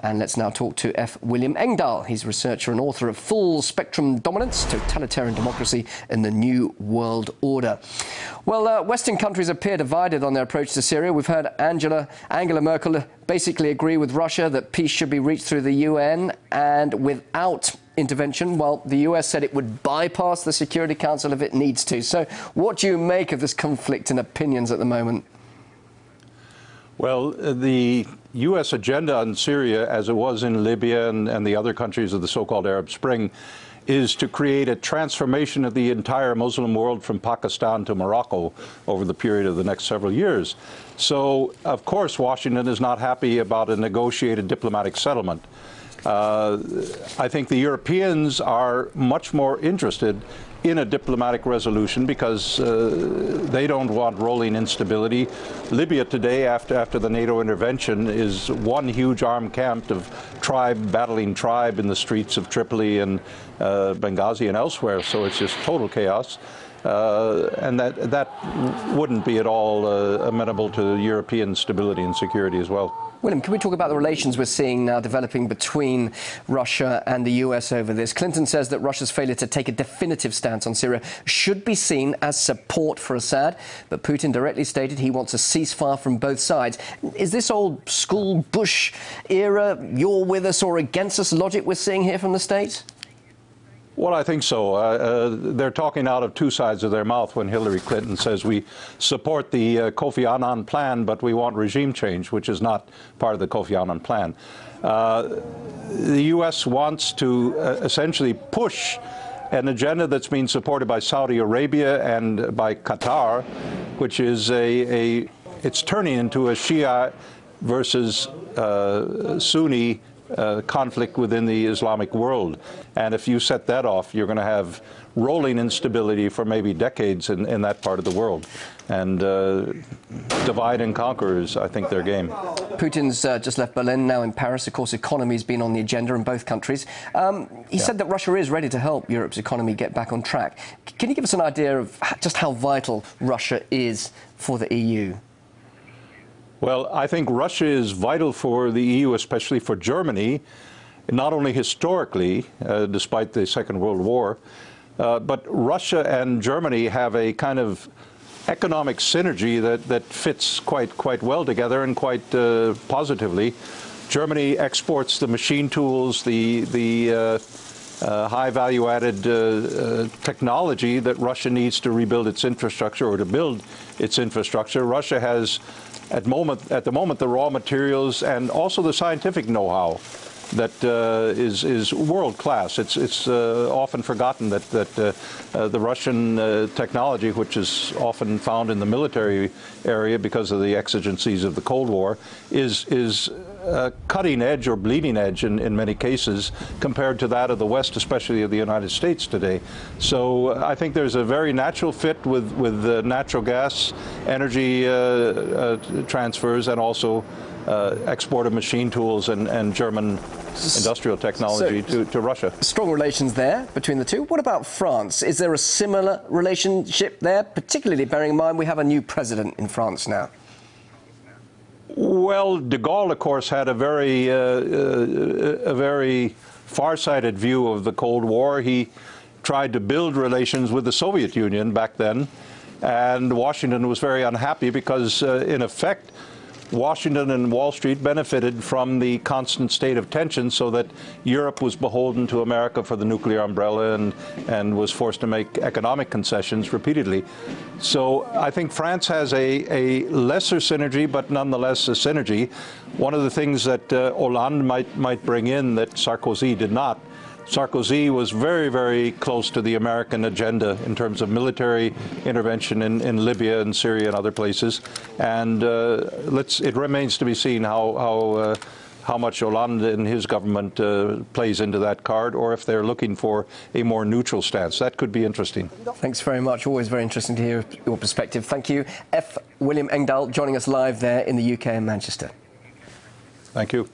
And let's now talk to F. William Engdahl. He's a researcher and author of Full Spectrum Dominance, Totalitarian Democracy in the New World Order. Well, Western countries appear divided on their approach to Syria. We've heard Angela Merkel basically agree with Russia that peace should be reached through the UN and without intervention, while the US said it would bypass the Security Council if it needs to. So what do you make of this conflict in opinions at the moment? Well, the U.S. agenda on Syria, as it was in Libya and the other countries of the so-called Arab Spring, is to create a transformation of the entire Muslim world from Pakistan to Morocco over the period of the next several years. So, of course, Washington is not happy about a negotiated diplomatic settlement. I think the Europeans are much more interested in a diplomatic resolution because they don't want rolling instability. Libya today, after the NATO intervention, is one huge armed camp of tribe battling tribe in the streets of Tripoli and Benghazi and elsewhere, so it's just total chaos. And that wouldn't be at all amenable to European stability and security as well. William, can we talk about the relations we're seeing now developing between Russia and the US over this? Clinton says that Russia's failure to take a definitive stance on Syria should be seen as support for Assad, but Putin directly stated he wants a ceasefire from both sides. Is this old school Bush era, you're with us or against us logic we're seeing here from the States? Well, I think so. They're talking out of two sides of their mouth when Hillary Clinton says we support the Kofi Annan plan, but we want regime change, which is not part of the Kofi Annan plan. The U.S. wants to essentially push an agenda that's being supported by Saudi Arabia and by Qatar, which is it's turning into a Shia versus Sunni conflict within the Islamic world. And if you set that off, you're going to have rolling instability for maybe decades in that part of the world. And divide and conquer is, I think, their game. Putin's just left Berlin, now in Paris. Of course, economy's been on the agenda in both countries. He said that Russia is ready to help Europe's economy get back on track. Can you give us an idea of just how vital Russia is for the EU? Well, I think Russia is vital for the EU, especially for Germany, not only historically, despite the Second World War, but Russia and Germany have a kind of economic synergy that fits quite well together and quite positively. Germany exports the machine tools, the high value-added technology that Russia needs to rebuild its infrastructure or to build its infrastructure. Russia has at the moment the raw materials and also the scientific know-how that is world-class. It's often forgotten that the Russian technology, which is often found in the military area because of the exigencies of the Cold War, is cutting edge or bleeding edge in many cases compared to that of the West, especially of the United States today. So I think there's a very natural fit with natural gas, energy transfers, and also export of machine tools and German industrial technology to Russia. Strong relations there between the two. What about France? Is there a similar relationship there, particularly bearing in mind we have a new president in France now? Well, de Gaulle, of course, had a very far-sighted view of the Cold War. He tried to build relations with the Soviet Union back then, and Washington was very unhappy because, in effect, Washington and Wall Street benefited from the constant state of tension so that Europe was beholden to America for the nuclear umbrella and was forced to make economic concessions repeatedly. So I think France has a lesser synergy, but nonetheless a synergy. One of the things that Hollande might bring in that Sarkozy did not. Sarkozy was very, very close to the American agenda in terms of military intervention in Libya and Syria and other places. And it remains to be seen how much Hollande and his government plays into that card, or if they're looking for a more neutral stance. That could be interesting. Thanks very much. Always very interesting to hear your perspective. Thank you. F. William Engdahl joining us live there in the UK in Manchester. Thank you.